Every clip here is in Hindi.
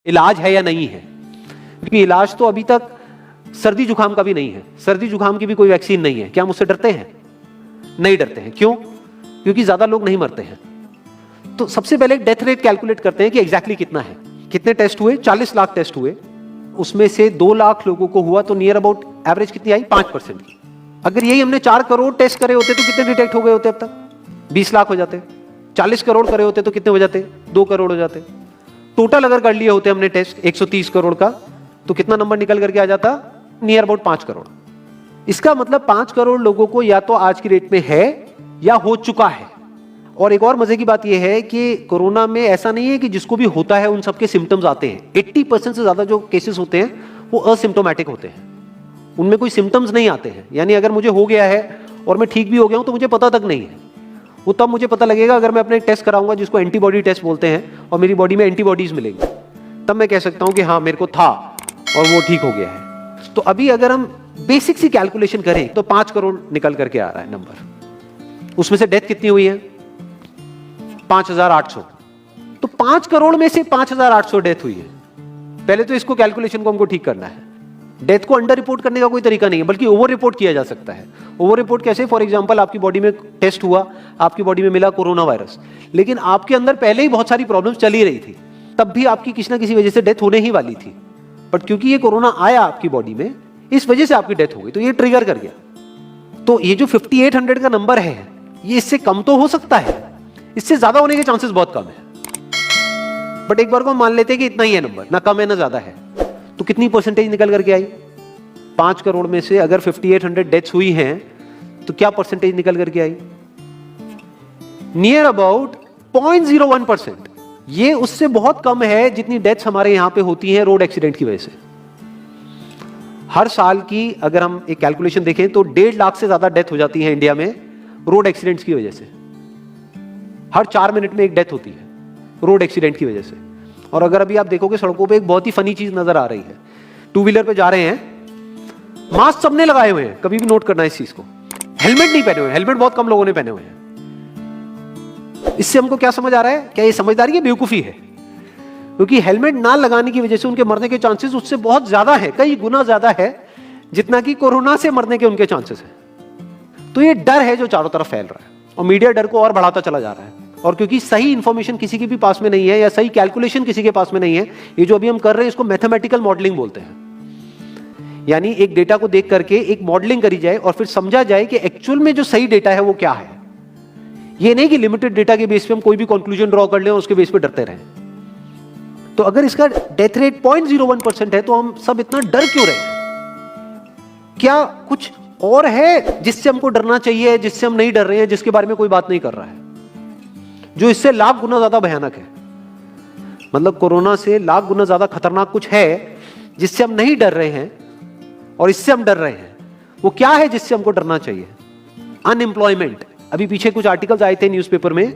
इलाज है या नहीं है, क्योंकि इलाज तो अभी तक सर्दी जुकाम का भी नहीं है, सर्दी जुकाम की भी कोई वैक्सीन नहीं है। क्या हम उससे डरते हैं? नहीं डरते हैं। क्यों? क्योंकि ज्यादा लोग नहीं मरते हैं। तो सबसे पहले डेथ रेट कैलकुलेट करते हैं कि एग्जैक्टली कितना है। कितने टेस्ट हुए? 40 लाख टेस्ट हुए, उसमें से 2 लाख लोगों को हुआ, तो नियर अबाउट एवरेज कितनी आई? 5% की। अगर यही हमने 4 करोड़ टेस्ट करे होते तो कितने डिटेक्ट हो गए होते अब तक? 20 लाख हो जाते। 40 करोड़ करे होते तो कितने हो जाते? 2 करोड़ हो जाते। टोटल अगर कर लिए होते हमने टेस्ट 130 करोड़ का, तो कितना नंबर निकल करके आ जाता? Near about 5 crore. इसका मतलब 5 करोड़ लोगों को या तो आज की डेट में है या हो चुका है। और एक और मजे की बात यह है कि कोरोना में ऐसा नहीं है कि जिसको भी होता है उन सबके सिम्टम्स आते हैं। 80% से ज्यादा जो केसेस होते हैं वो असिम्टोमेटिक होते हैं, उनमें कोई सिम्टम्स नहीं आते हैं। यानी अगर मुझे हो गया है और मैं ठीक भी हो गया हूं तो मुझे पता तक नहीं है। वो तब मुझे पता लगेगा अगर मैं अपने टेस्ट कराऊंगा जिसको एंटीबॉडी टेस्ट बोलते हैं, और मेरी बॉडी में एंटीबॉडीज मिलेंगी, तब मैं कह सकता हूं कि हाँ मेरे को था और वो ठीक हो गया है। तो अभी अगर हम बेसिक सी कैलकुलेशन करें तो 5 करोड़ निकल करके आ रहा है नंबर। उसमें से डेथ कितनी हुई है? 5,800। तो 5 करोड़ में से 5,800 डेथ हुई है। पहले तो इसको कैलकुलेशन को हमको ठीक करना है। डेथ को अंडर रिपोर्ट करने का कोई तरीका नहीं है, बल्कि ओवर रिपोर्ट किया जा सकता है। ओवर रिपोर्ट कैसे? फॉर एग्जांपल आपकी बॉडी में टेस्ट हुआ, आपकी बॉडी में मिला कोरोना वायरस, लेकिन आपके अंदर पहले ही बहुत सारी प्रॉब्लम्स चली रही थी, तब भी आपकी किसी ना किसी वजह से डेथ होने ही वाली थी, बट क्योंकि ये कोरोना आया आपकी बॉडी में, इस वजह से आपकी डेथ हो गई, तो ये ट्रिगर कर गया। तो ये जो 5800 का नंबर है, ये इससे कम तो हो सकता है, इससे ज्यादा होने के चांसेस बहुत कम है। बट एक बार को हम मान लेते हैं कि इतना ही है नंबर, ना कम है ना ज्यादा है, तो कितनी परसेंटेज निकल करके आई? 5 करोड़ में से अगर 5800 डेथ्स हुई हैं तो क्या परसेंटेज निकल करके आई? Near about 0.01%। ये उससे बहुत कम है जितनी डेथ्स हमारे यहां पे होती हैं रोड एक्सीडेंट की वजह से। हर साल की अगर हम एक कैलकुलेशन देखें तो 1.5 लाख से ज्यादा डेथ हो जाती है इंडिया में रोड एक्सीडेंट्स की वजह से। हर 4 मिनट में एक डेथ होती है रोड एक्सीडेंट की वजह से। और अगर अभी आप देखोगे सड़कों पे एक बहुत ही फनी चीज नजर आ रही है, 2 व्हीलर पे जा रहे हैं, मास्क सबने लगाए हुए हैं, कभी भी नोट करना इस चीज को। हेलमेट नहीं पहने हुए, हेलमेट बहुत कम लोगों ने पहने हुए हैं। इससे हमको क्या समझ आ रहा है? क्या ये समझदारी है, बेवकूफी है? क्योंकि हेलमेट ना लगाने की वजह से उनके मरने के चांसेस उससे बहुत ज्यादा है, कई गुना ज्यादा है जितना कि कोरोना से मरने के उनके चांसेस है। तो ये डर है जो चारों तरफ फैल रहा है, और मीडिया डर को और बढ़ाता चला जा रहा है। और क्योंकि सही इंफॉर्मेशन किसी के भी पास में नहीं है, या सही कैलकुलेशन किसी के पास में नहीं है, ये जो अभी हम कर रहे हैं इसको मैथमेटिकल मॉडलिंग बोलते हैं। यानी एक डेटा को देख करके एक मॉडलिंग करी जाए और फिर समझा जाए कि एक्चुअल में जो सही डेटा है वो क्या है। ये नहीं कि लिमिटेड डेटा के बेस पे हम कोई भी कंक्लूजन ड्रॉ कर लें और उसके बेस पे डरते रहें। तो अगर इसका डेथ रेट 0.01% है तो हम सब इतना डर क्यों रहे हैं? क्या कुछ और है जिससे हमको डरना चाहिए, जिससे हम नहीं डर रहे हैं, जिसके बारे में कोई बात नहीं कर रहा है, जो इससे लाख गुना ज्यादा भयानक है? मतलब कोरोना से लाख गुना ज्यादा खतरनाक कुछ है जिससे हम नहीं डर रहे हैं और इससे हम डर रहे हैं। वो क्या है जिससे हमको डरना चाहिए? अनएम्प्लॉयमेंट। अभी पीछे कुछ आर्टिकल्स आए थे न्यूज़पेपर में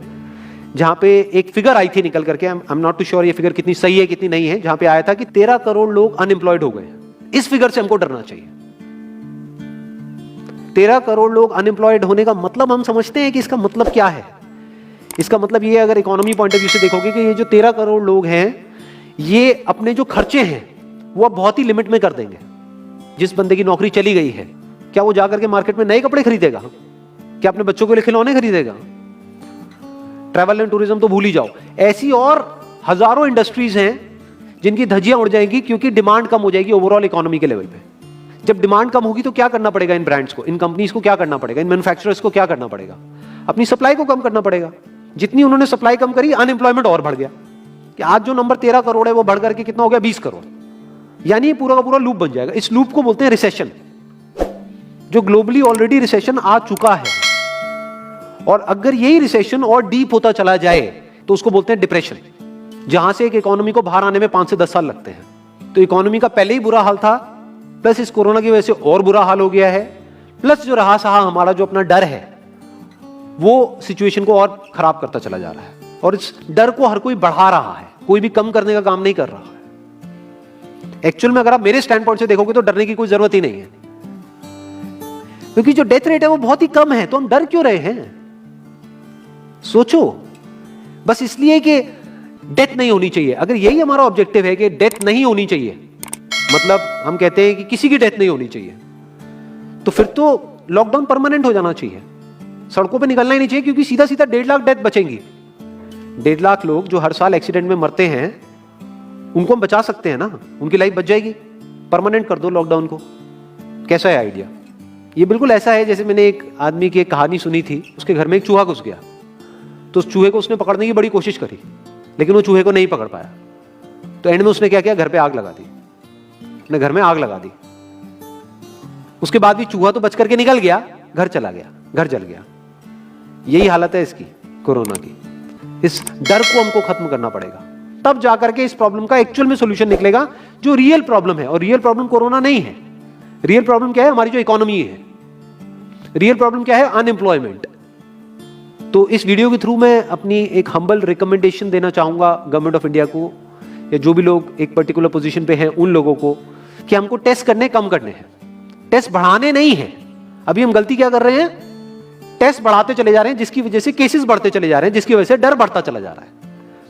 जहां पे एक फिगर आई थी निकल करके, I am not too sure ये फिगर कितनी सही है कितनी नहीं है, जहां पे आया था कि 13 करोड़ लोग अनएम्प्लॉयड हो गए। इस फिगर से हमको डरना चाहिए। 13 करोड़ लोग अनएम्प्लॉयड होने का मतलब हम समझते हैं कि इसका मतलब क्या है? इसका मतलब ये, अगर इकोनॉमी पॉइंट ऑफ व्यू से देखोगे, कि ये जो 13 करोड़ लोग हैं ये अपने जो खर्चे हैं वो बहुत ही लिमिट में कर देंगे। जिस बंदे की नौकरी चली गई है, क्या वो जाकर के मार्केट में नए कपड़े खरीदेगा? क्या अपने बच्चों के लिए खिलौने खरीदेगा? ट्रैवल एंड टूरिज्म तो भूल ही जाओ। ऐसी और हजारों इंडस्ट्रीज हैं जिनकी धज्जियां उड़ जाएंगी क्योंकि डिमांड कम हो जाएगी ओवरऑल इकोनॉमी के लेवल पे। जब डिमांड कम होगी तो क्या करना पड़ेगा इन ब्रांड्स को, इन कंपनीज को क्या करना पड़ेगा, इन मैन्युफैक्चरर्स को क्या करना पड़ेगा? अपनी सप्लाई को कम करना पड़ेगा। जितनी उन्होंने सप्लाई कम करी, अनएम्प्लॉयमेंट और बढ़ गया। कि आज जो नंबर 13 करोड़ है वो बढ़ करके कितना हो गया? 20 करोड़। यानी ये पूरा का पूरा लूप बन जाएगा। इस लूप को बोलते हैं रिसेशन, जो ग्लोबली ऑलरेडी रिसेशन आ चुका है। और अगर यही रिसेशन और डीप होता चला जाए तो उसको बोलते हैं डिप्रेशन, जहां से एक इकोनॉमी को बाहर आने में 5 से 10 साल लगते हैं। तो इकोनॉमी का पहले ही बुरा हाल था, प्लस इस कोरोना की वजह से और बुरा हाल हो गया है, प्लस जो रहा सहा हमारा जो अपना डर है वो सिचुएशन को और खराब करता चला जा रहा है। और इस डर को हर कोई बढ़ा रहा है, कोई भी कम करने का काम नहीं कर रहा है। एक्चुअल में अगर आप मेरे स्टैंड पॉइंट से देखोगे तो डरने की कोई जरूरत ही नहीं है, क्योंकि जो डेथ रेट है वो बहुत ही कम है। तो हम डर क्यों रहे हैं? सोचो। बस इसलिए कि डेथ नहीं होनी चाहिए। अगर यही हमारा ऑब्जेक्टिव है कि डेथ नहीं होनी चाहिए, मतलब हम कहते हैं कि किसी की डेथ नहीं होनी चाहिए, तो फिर तो लॉकडाउन परमानेंट हो जाना चाहिए, सड़कों पे निकलना ही नहीं चाहिए, क्योंकि सीधा सीधा 1.5 लाख डेथ बचेंगी। 1.5 लाख लोग जो हर साल एक्सीडेंट में मरते हैं, उनको हम बचा सकते हैं ना, उनकी लाइफ बच जाएगी। परमानेंट कर दो लॉकडाउन को। कैसा है आइडिया? ये बिल्कुल ऐसा है जैसे मैंने एक आदमी की एक कहानी सुनी थी, उसके घर में एक चूहा घुस गया, तो उस चूहे को उसने पकड़ने की बड़ी कोशिश करी, लेकिन वो चूहे को नहीं पकड़ पाया। तो एंड में उसने क्या किया, घर पे आग लगा दी, अपने घर में आग लगा दी। उसके बाद भी चूहा तो बच करके निकल गया, घर चला गया, घर जल गया। यही हालत है इसकी, कोरोना की। इस डर को हमको खत्म करना पड़ेगा, तब जाकर के इस प्रॉब्लम का एक्चुअल में सॉल्यूशन निकलेगा, जो रियल प्रॉब्लम है। और रियल प्रॉब्लम कोरोना नहीं है। रियल प्रॉब्लम क्या है? हमारी जो इकोनॉमी है। रियल प्रॉब्लम क्या है? अनएम्प्लॉयमेंट। तो इस वीडियो के थ्रू मैं अपनी एक हम्बल रिकमेंडेशन देना चाहूंगा गवर्नमेंट ऑफ इंडिया को, या जो भी लोग एक पर्टिकुलर पोजीशन पे हैं उन लोगों को, कि हमको टेस्ट करने कम करने हैं, टेस्ट बढ़ाने नहीं है। अभी हम गलती क्या कर रहे हैं? टेस्ट बढ़ाते चले जा रहे हैं, जिसकी वजह से केसेस बढ़ते चले जा रहे हैं, जिसकी वजह से डर बढ़ता चला जा रहा है।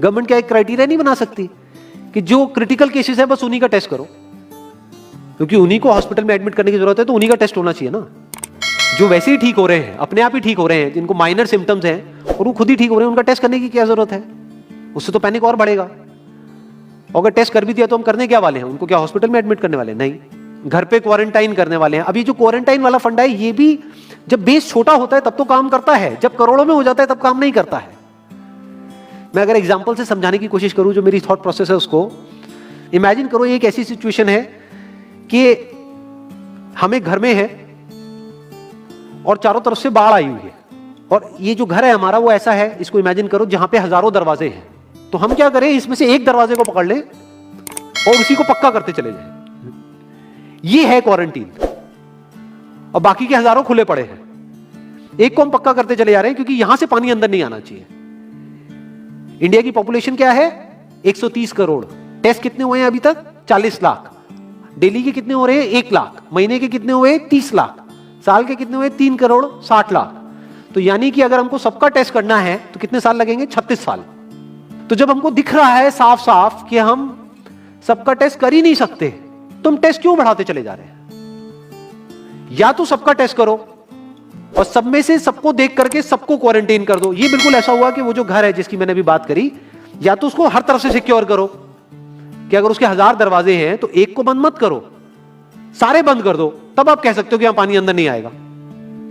गवर्नमेंट क्या एक क्राइटेरिया नहीं बना सकती कि जो क्रिटिकल केसेस है बस उन्हीं का टेस्ट करो, क्योंकि उन्हीं को हॉस्पिटल में एडमिट करने की जरूरत है, तो उन्हीं का टेस्ट होना चाहिए ना। जो वैसे ही ठीक हो रहे हैं, अपने आप ही ठीक हो रहे हैं, जिनको माइनर सिम्टम्स हैं और वो खुद ही ठीक हो रहे हैं, उनका टेस्ट करने की क्या जरूरत है? उससे तो पैनिक और बढ़ेगा। और अगर टेस्ट कर भी दिया तो हम करने क्या वाले हैं? उनको क्या हॉस्पिटल में एडमिट करने वाले हैं? नहीं, घर पे क्वारंटाइन करने वाले हैं। अभी जो क्वारंटाइन वाला फंडा है, ये भी जब बेस छोटा होता है तब तो काम करता है, जब करोड़ों में हो जाता है तब काम नहीं करता है। मैं अगर एग्जांपल से समझाने की कोशिश करूं, जो मेरी थॉट प्रोसेस है उसको इमेजिन करो। एक ऐसी सिचुएशन है कि हम एक घर में है और चारों तरफ से बाढ़ आई हुई है, और ये जो घर है हमारा वो ऐसा है, इसको इमेजिन करो जहां पे हजारों दरवाजे हैं। तो हम क्या करें, इसमें से एक दरवाजे को पकड़ लें और उसी को पक्का करते चले जाएं। ये है क्वारंटीन, और बाकी के हजारों खुले पड़े हैं। एक को हम पक्का करते चले जा रहे हैं क्योंकि यहां से पानी अंदर नहीं आना चाहिए। इंडिया की पॉपुलेशन क्या है? 130 करोड़। टेस्ट कितने हुए हैं अभी तक? 40 लाख। दिल्ली के कितने हो रहे हैं? 1 लाख। महीने के कितने हुए? 30 लाख। साल के कितने हुए? 3 करोड़ 60 लाख। तो यानी कि अगर हमको सबका टेस्ट करना है तो कितने साल लगेंगे? 36 साल। तो जब हमको दिख रहा है साफ साफ कि हम सबका टेस्ट कर ही नहीं सकते, तो हम टेस्ट क्यों बढ़ाते चले जा रहे हैं? या तो सबका टेस्ट करो और सब में से सबको देख करके सबको क्वारंटाइन कर दो। ये बिल्कुल ऐसा हुआ कि वो जो घर है जिसकी मैंने अभी बात करी, या तो उसको हर तरफ से सिक्योर करो कि अगर उसके 1000 दरवाजे हैं तो एक को बंद मत करो, सारे बंद कर दो। तब आप कह सकते हो कि यहां पानी अंदर नहीं आएगा,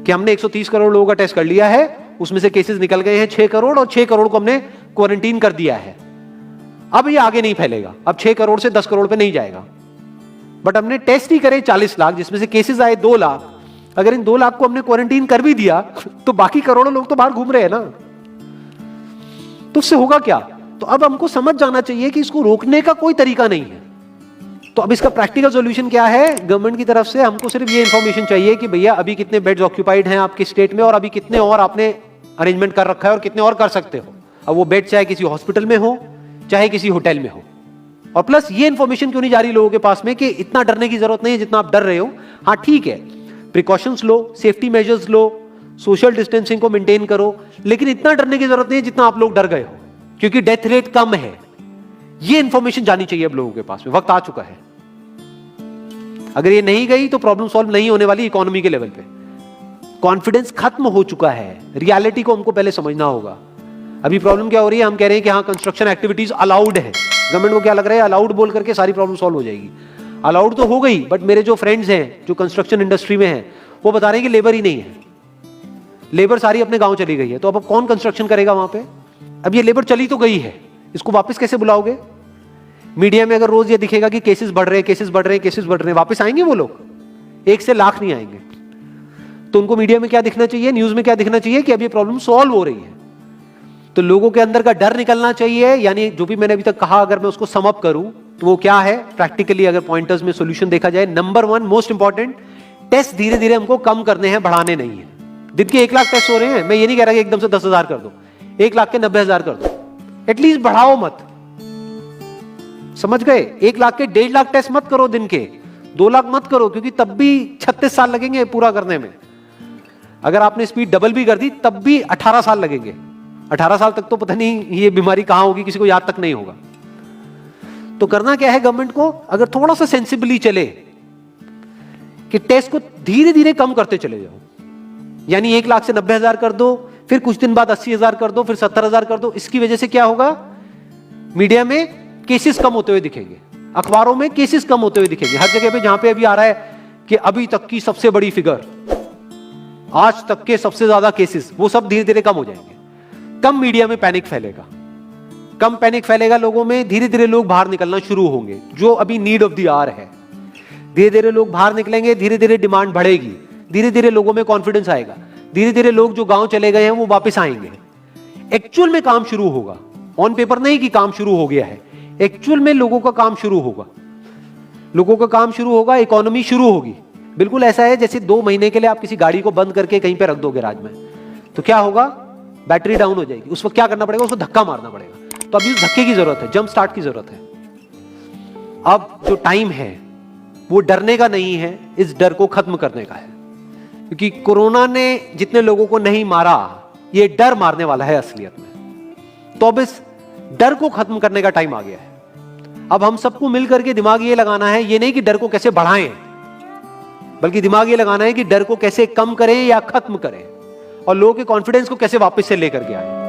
कि हमने 130 करोड़ लोगों का टेस्ट कर लिया है, उसमें से केसेस निकल गए हैं 6 करोड़, और 6 करोड़ को हमने क्वारंटीन कर दिया है। अब ये आगे नहीं फैलेगा, अब 6 करोड़ से 10 करोड़ पे नहीं जाएगा। बट हमने टेस्ट ही करे 40 लाख, जिसमें से केसेस आए 2 लाख। अगर इन 2 लाख को हमने क्वारंटीन कर भी दिया तो बाकी करोड़ों लोग तो बाहर घूम रहे हैं ना, तो उससे होगा क्या? तो अब हमको समझ जाना चाहिए कि इसको रोकने का कोई तरीका नहीं है। तो अब इसका प्रैक्टिकल सॉल्यूशन क्या है? गवर्नमेंट की तरफ से हमको सिर्फ ये इंफॉर्मेशन चाहिए कि भैया अभी कितने बेड्स ऑक्यूपाइड हैं आपके स्टेट में, और अभी कितने और आपने अरेंजमेंट कर रखा है और कितने और कर सकते हो। अब वो बेड चाहे किसी हॉस्पिटल में हो चाहे किसी होटल में हो। और प्लस ये इंफॉर्मेशन क्यों नहीं जा रही लोगों के पास में कि इतना डरने की जरूरत नहीं है जितना आप डर रहे हो। हाँ ठीक है, प्रिकॉशंस लो, सेफ्टी मेजर्स लो, सोशल डिस्टेंसिंग को मेंटेन करो, लेकिन इतना डरने की जरूरत नहीं है जितना आप लोग डर गए हो, क्योंकि डेथ रेट कम है। ये इंफॉर्मेशन जानी चाहिए अब लोगों के पास में, वक्त आ चुका है। अगर ये नहीं गई तो प्रॉब्लम सॉल्व नहीं होने वाली इकोनॉमी के लेवल पे। कॉन्फिडेंस खत्म हो चुका है, रियलिटी को हमको पहले समझना होगा। अभी प्रॉब्लम क्या हो रही है? हम कह रहे हैं कि हाँ कंस्ट्रक्शन एक्टिविटीज अलाउड है। गवर्नमेंट को क्या लग रहा है? अलाउड बोल करके सारी प्रॉब्लम सॉल्व हो जाएगी। अलाउड तो हो गई, बट मेरे जो फ्रेंड्स हैं जो कंस्ट्रक्शन इंडस्ट्री में हैं, वो बता रहे हैं कि लेबर ही नहीं है, लेबर सारी अपने गांव चली गई है। तो अब कौन कंस्ट्रक्शन करेगा वहां पे? अब ये लेबर चली तो गई है, इसको वापस कैसे बुलाओगे? मीडिया में अगर रोज ये दिखेगा कि केसेस बढ़ रहे हैं, केसेस बढ़ रहे हैं, केसेस बढ़ रहे हैं, वापस आएंगे वो लोग? 1 से लाख नहीं आएंगे। तो उनको मीडिया में क्या दिखना चाहिए, न्यूज में क्या दिखना चाहिए? कि अब ये प्रॉब्लम सॉल्व हो रही है। तो लोगों के अंदर का डर निकलना चाहिए। यानी जो भी मैंने अभी तक कहा, अगर मैं उसको सम अप करूं तो वो क्या है प्रैक्टिकली, अगर पॉइंटर्स में सॉल्यूशन देखा जाए। नंबर 1 मोस्ट इंपॉर्टेंट, टेस्ट धीरे धीरे हमको कम करने हैं, बढ़ाने नहीं है। दिन के 1 लाख टेस्ट हो रहे हैं, मैं ये नहीं कह रहा कि एकदम से 10,000 कर दो, 1 लाख के 90,000 कर दो, एटलीस्ट बढ़ाओ मत। समझ गए? 1 लाख के 1.5 लाख टेस्ट मत करो दिन के, 2 लाख मत करो, क्योंकि तब भी 36 साल लगेंगे पूरा करने में। अगर आपने स्पीड डबल भी कर दी तब भी 18 साल लगेंगे। 18 साल तक तो पता नहीं ये बीमारी कहां होगी, किसी को याद तक नहीं होगा। तो करना क्या है गवर्नमेंट को, अगर थोड़ा सा सेंसिबली चले कि टेस्ट को धीरे धीरे कम करते चले जाओ, यानी 1 लाख से 90,000 कर दो, फिर कुछ दिन बाद 80,000 कर दो, फिर 70,000 कर दो। इसकी वजह से क्या होगा, मीडिया में केसेस कम होते हुए दिखेंगे, अखबारों में केसेस कम होते हुए दिखेंगे, हर जगह पे जहां पे अभी आ रहा है कि अभी तक की सबसे बड़ी फिगर, आज तक के सबसे ज्यादा केसेस, वो सब धीरे धीरे कम हो जाएंगे। कम मीडिया में पैनिक फैलेगा, कम पैनिक फैलेगा लोगों में, धीरे धीरे लोग बाहर निकलना शुरू होंगे, जो अभी नीड ऑफ द आवर है। धीरे धीरे लोग बाहर निकलेंगे, धीरे धीरे डिमांड बढ़ेगी, धीरे धीरे लोगों में कॉन्फिडेंस आएगा, धीरे धीरे लोग जो गांव चले गए हैं वो वापस आएंगे। एक्चुअल में काम शुरू होगा, ऑन पेपर नहीं कि काम शुरू हो गया है, एक्चुअल में लोगों का काम शुरू होगा, लोगों का काम शुरू होगा, इकोनॉमी शुरू होगी। बिल्कुल ऐसा है जैसे 2 महीने के लिए आप किसी गाड़ी को बंद करके कहीं पे रख दो गैराज में, तो क्या होगा, बैटरी डाउन हो जाएगी, उस वक्त क्या करना पड़ेगा, उसको धक्का मारना पड़ेगा। तो अभी उस धक्के की जरूरत है, जंप स्टार्ट की जरूरत है। अब जो टाइम है वो डरने का नहीं है, इस डर को खत्म करने का है, क्योंकि कोरोना ने जितने लोगों को नहीं मारा, ये डर मारने वाला है असलियत में। तो अब इस डर को खत्म करने का टाइम आ गया है। अब हम सबको मिलकर के दिमाग ये लगाना है, ये नहीं कि डर को कैसे बढ़ाएं, बल्कि दिमाग ये लगाना है कि डर को कैसे कम करें या खत्म करें, और लोगों के कॉन्फिडेंस को कैसे वापस से लेकर के आए।